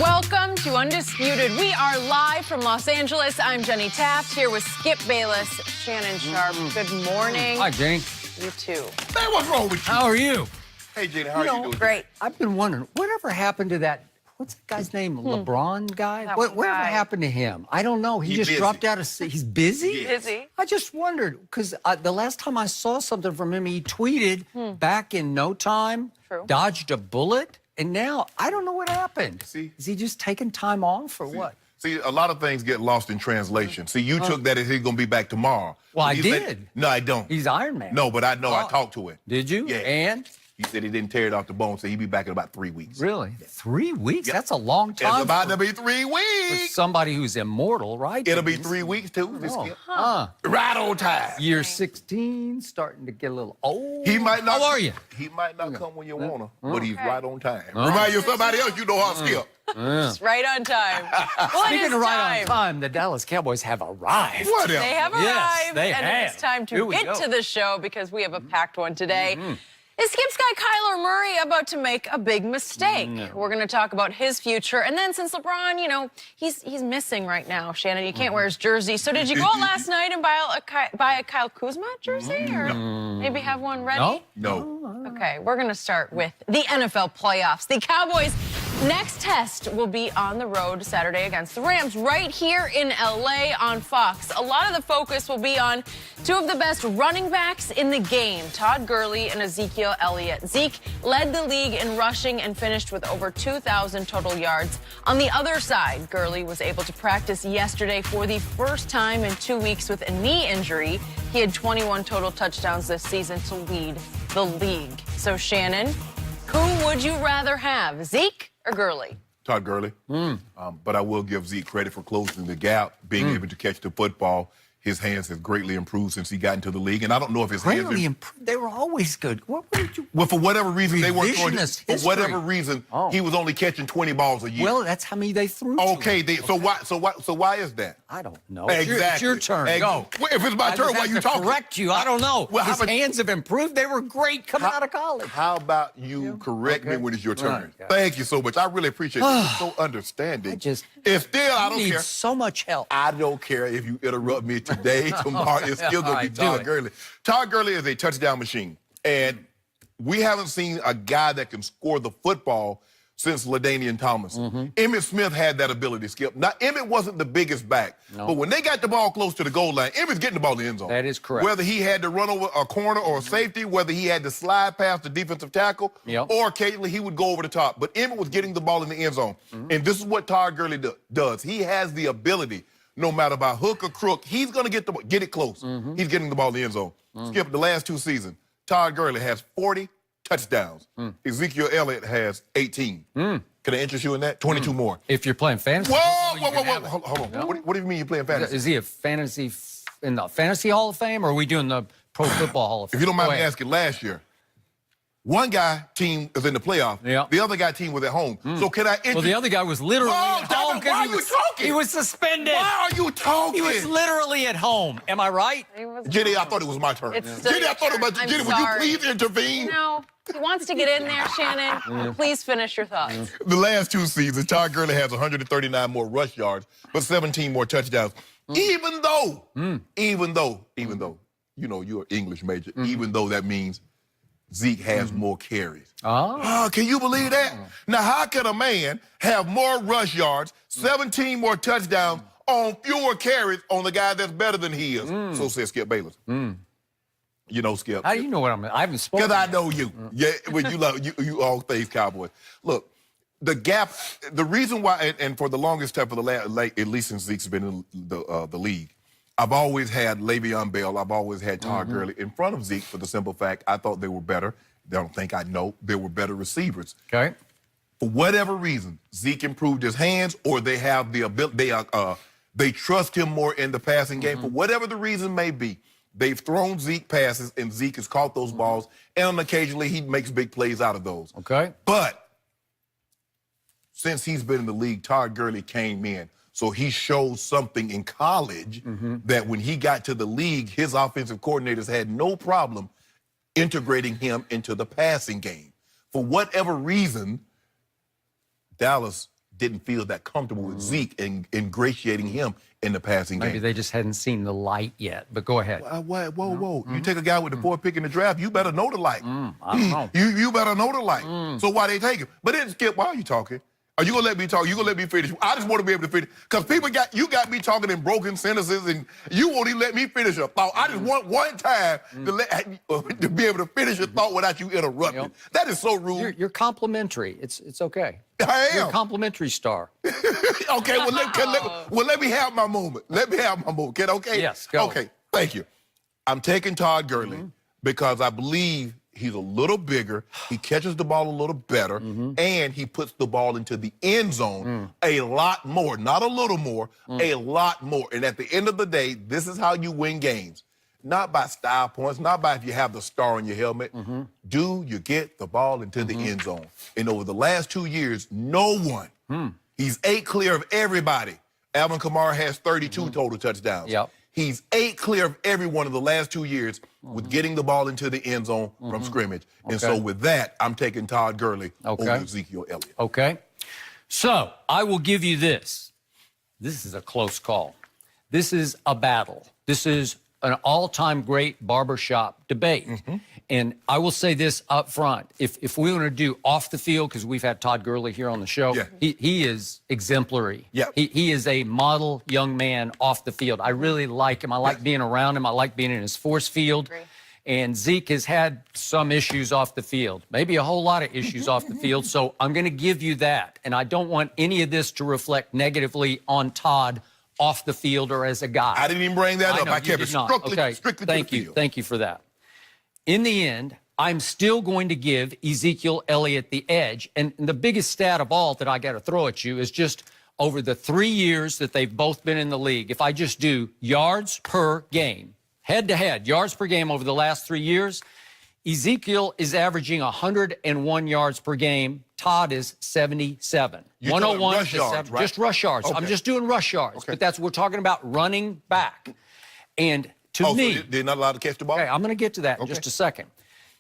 Welcome to Undisputed. We are live from Los Angeles. I'm Jenny Taft here with Skip Bayless, Shannon Sharp. Good morning. Hi, Jenny. You too. Man, what's wrong with you? How are you? Hey, Jenny, how are you doing? Great. I've been wondering, whatever happened to that, what's that guy's name, LeBron guy? That Whatever guy. happened to him? I don't know. He He's just busy. dropped out of, he's busy? Yes. Busy. I just wondered, because the last time I saw something from him, he tweeted back in no time, True. dodged a bullet, and now I don't know what happened. See? Is he just taking time off or what? See, a lot of things get lost in translation. See, you took that as he's going to be back tomorrow. Well, I He did. said- no, I don't. He's Iron Man. No, but I know. I Oh. talked to him. Did you? Yeah. And? He said he didn't tear it off the bone, so he'll be back in about 3 weeks. Really? 3 weeks? Yep. That's a long It's time about for to be 3 weeks. somebody who's immortal, right? It'll be 3 weeks, too. This Oh. Skip. Huh. Right on time. Year 16, starting to get a little old. He might not. How are you? He might not come when you want him, but he's right on time. Remind you of somebody else you know how to skip. It's right on time. Well, it Speaking is of right time. on time, the Dallas Cowboys have arrived. Whatever. They have arrived, Yes, they and have. it's time Here to we get go. to the show because we have a packed one today. Is Skip's guy Kyler Murray about to make a big mistake? We're going to talk about his future. And then since LeBron, you know, he's missing right now, Shannon. He can't wear his jersey. So did you go out last night and buy a Kyle Kuzma jersey? Or maybe have one ready? No? No. Okay, we're going to start with the NFL playoffs. The Cowboys' next test will be on the road Saturday against the Rams right here in LA on Fox. A lot of the focus will be on two of the best running backs in the game, Todd Gurley and Ezekiel Elliott. Zeke led the league in rushing and finished with over 2,000 total yards. On the other side, Gurley was able to practice yesterday for the first time in 2 weeks with a knee injury. He had 21 total touchdowns this season to lead the league. So, Shannon, who would you rather have, Zeke or Gurley? Todd Gurley. But I will give Zeke credit for closing the gap, being able to catch the football. His hands have greatly improved since he got into the league. And I don't know if his hands Greatly are... improved. They were always good. What did you... Well, for whatever reason, they weren't throwing... Revisionist For whatever history. reason, Oh. he was only catching 20 balls a year. Well, that's how many they threw to Okay, him. so why is that? I don't know. Exactly. It's your turn. Go. Well, if it's my I turn, just why have you to talking? correct you. I don't know. Well, how His about- hands have improved. They were great coming out of college. How about you correct me Okay. when it's your turn? Right, yeah. Thank you so much. I really appreciate it. You're so understanding. I just... It's still, I You don't need care. so much help. I don't care if you interrupt me today, tomorrow. It's still going to All be right, do Todd it. Gurley. Todd Gurley is a touchdown machine. And we haven't seen a guy that can score the football since LaDainian Thomas. Emmitt Smith had that ability, Skip. Now, Emmitt wasn't the biggest back. No. But when they got the ball close to the goal line, Emmitt's getting the ball in the end zone. That is correct. Whether he had to run over a corner or a safety, whether he had to slide past the defensive tackle, Yep. or occasionally he would go over the top. But Emmitt was getting the ball in the end zone. And this is what Todd Gurley does. He has the ability, no matter by hook or crook, he's going to get it close. He's getting the ball in the end zone. Skip, the last 2 seasons, Todd Gurley has 40 touchdowns. Ezekiel Elliott has 18. Can I interest you in that? 22 more. If you're playing fantasy Whoa, football, you whoa, can whoa, have whoa. it. Hold on. What do you mean you're playing fantasy? Is he a fantasy in the Fantasy Hall of Fame, or are we doing the Pro Football Hall of Fame? If you don't mind Go me ahead. asking, last year, one guy team was in the playoff. Yeah. The other guy team was at home. So can I interest Well, the other guy was literally Whoa, at home David, why he are was you talking? he was suspended. Why are you talking? He was literally at home. Am I right? He was Jenny, I thought it was my turn. It's still Jenny, I your thought it was turn. I'm Jenny, would sorry. you please intervene? No, he wants to get in there, Shannon. Please finish your thoughts. The last 2 seasons, Todd Gurley has 139 more rush yards, but 17 more touchdowns. Even though, you know, you're an English major, even though that means Zeke has more carries. Oh. Can you believe that? Now, how can a man have more rush yards, 17 more touchdowns on fewer carries on the guy that's better than he is? So says Skip Bayless. You know, Skip. How do you know what I haven't spoken. Because I know you. Yeah, when you love you all things Cowboys. Look, the gap, the reason why, and for the longest time, for the at least since Zeke's been in the league, I've always had Le'Veon Bell. I've always had Todd Gurley in front of Zeke for the simple fact I thought they were better. They don't think I know they were better receivers. Okay. For whatever reason, Zeke improved his hands, or they have the ability. They trust him more in the passing game. For whatever the reason may be, they've thrown Zeke passes, and Zeke has caught those balls, and occasionally he makes big plays out of those. Okay. But since he's been in the league, Todd Gurley came in. So he showed something in college that when he got to the league, his offensive coordinators had no problem integrating him into the passing game. For whatever reason, Dallas didn't feel that comfortable with Zeke and ingratiating him in the passing game. Maybe they just hadn't seen the light yet, but go ahead. Whoa. You take a guy with the 4th pick in the draft, you better know the light. I don't know. You better know the light. So why they take him? But then, Skip, why are you talking? Are you gonna let me talk? You gonna let me finish? I just want to be able to finish. Because you got me talking in broken sentences and you won't even let me finish a thought. I just want one time to be able to finish a thought without you interrupting. Yep. That is so rude. You're complimentary. It's okay. I am. You're a complimentary star. Okay, well, let me have my moment. Let me have my moment. Okay? Yes, go. Okay, thank you. I'm taking Todd Gurley because I believe he's a little bigger, he catches the ball a little better, and he puts the ball into the end zone a lot more. Not a little more, a lot more. And at the end of the day, this is how you win games. Not by style points, not by if you have the star on your helmet. Do you get the ball into the end zone? And over the last 2 years, no one. He's 8 clear of everybody. Alvin Kamara has 32 total touchdowns. Yep. He's 8 clear of every one of the last 2 years with getting the ball into the end zone from scrimmage. And so with that, I'm taking Todd Gurley over Ezekiel Elliott. Okay. So I will give you this. This is a close call. This is a battle. This is an all-time great barbershop debate. And I will say this up front. If we want to do off the field, because we've had Todd Gurley here on the show, he is exemplary. He is a model young man off the field. I really like him. I like being around him. I like being in his force field. And Zeke has had some issues off the field, maybe a whole lot of issues off the field. So I'm going to give you that. And I don't want any of this to reflect negatively on Todd off the field or as a guy. I didn't even bring that up. I kept it strictly Thank to the you. field. Thank you for that. In the end, I'm still going to give Ezekiel Elliott the edge. And the biggest stat of all that I got to throw at you is just over the 3 years that they've both been in the league. If I just do yards per game, head-to-head, yards per game over the last 3 years, Ezekiel is averaging 101 yards per game. Todd is 77. 101 rush yards, right? Just rush yards. I'm just doing rush yards, but that's what we're talking about, running back. And to me, so they're not allowed to catch the ball? Okay, I'm going to get to that in just a second.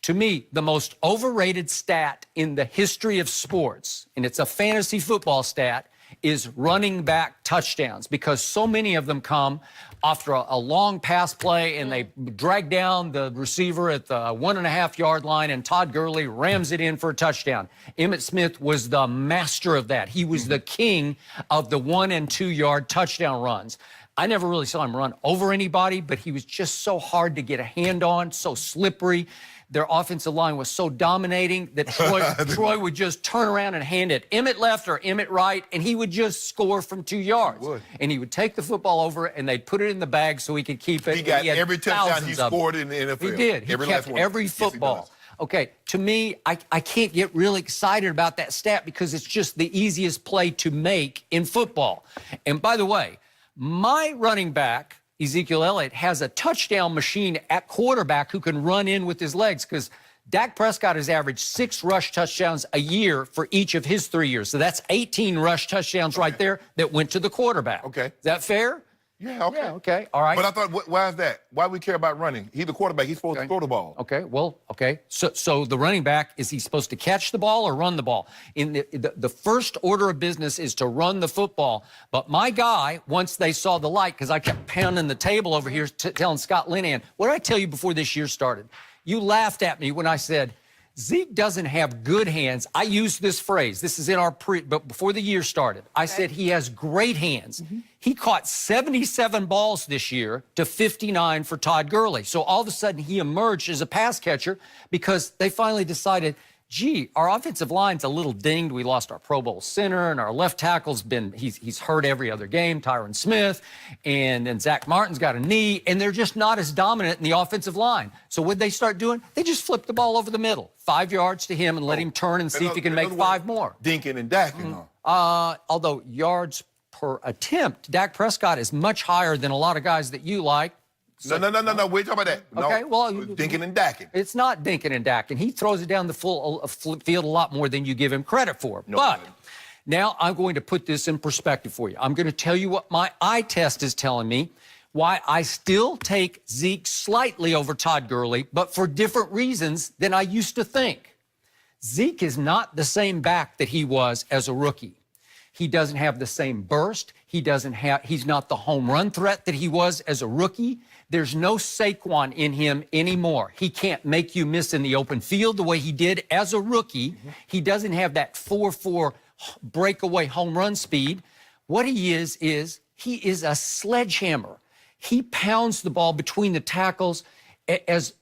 To me, the most overrated stat in the history of sports, and it's a fantasy football stat, is running back touchdowns, because so many of them come after a long pass play and they drag down the receiver at the 1.5 yard line and Todd Gurley rams it in for a touchdown. Emmitt Smith was the master of that. He was the king of the 1 and 2 yard touchdown runs. I never really saw him run over anybody, but he was just so hard to get a hand on, so slippery. Their offensive line was so dominating that Troy would just turn around and hand it Emmitt left or Emmitt right, and he would just score from 2 yards. And he would take the football over, and they'd put it in the bag so he could keep it. He got every touchdown he scored in the NFL. He did. He kept every football. Okay, to me, I can't get really excited about that stat because it's just the easiest play to make in football. And by the way, my running back, Ezekiel Elliott, has a touchdown machine at quarterback who can run in with his legs, because Dak Prescott has averaged 6 rush touchdowns a year for each of his 3 years. So that's 18 rush touchdowns right there that went to the quarterback. Okay. Is that fair? Yeah, okay. Yeah, okay, all right. But I thought, why is that? Why do we care about running? He's the quarterback. He's supposed to throw the ball. Okay, well, okay. So the running back, is he supposed to catch the ball or run the ball? In the first order of business is to run the football. But my guy, once they saw the light, because I kept pounding the table over here telling Scott Linehan, what did I tell you before this year started? You laughed at me when I said, Zeke doesn't have good hands. I used this phrase. This is in our but before the year started. I said he has great hands. He caught 77 balls this year to 59 for Todd Gurley. So all of a sudden he emerged as a pass catcher because they finally decided, gee, our offensive line's a little dinged. We lost our Pro Bowl center, and our left tackle's he's hurt every other game, Tyron Smith, and then Zach Martin's got a knee, and they're just not as dominant in the offensive line. So what'd they start doing? They just flipped the ball over the middle, 5 yards to him, and let him turn and see if he can make 5 more. Dinking and dacking, Although yards per attempt, Dak Prescott is much higher than a lot of guys that you like. No, we're talking about that. Okay, no, well, dinking and dacking. It's not dinking and dacking. He throws it down the full field a lot more than you give him credit for. But now I'm going to put this in perspective for you. I'm going to tell you what my eye test is telling me, why I still take Zeke slightly over Todd Gurley, but for different reasons than I used to think. Zeke is not the same back that he was as a rookie. He doesn't have the same burst. He's not the home run threat that he was as a rookie. There's no Saquon in him anymore. He can't make you miss in the open field the way he did as a rookie. He doesn't have that 4-4 breakaway home run speed. What he is he is a sledgehammer. He pounds the ball between the tackles as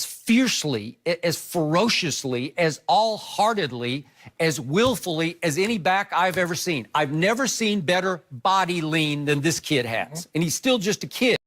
fiercely, as ferociously, as all-heartedly, as willfully as any back I've ever seen. I've never seen better body lean than this kid has. And he's still just a kid.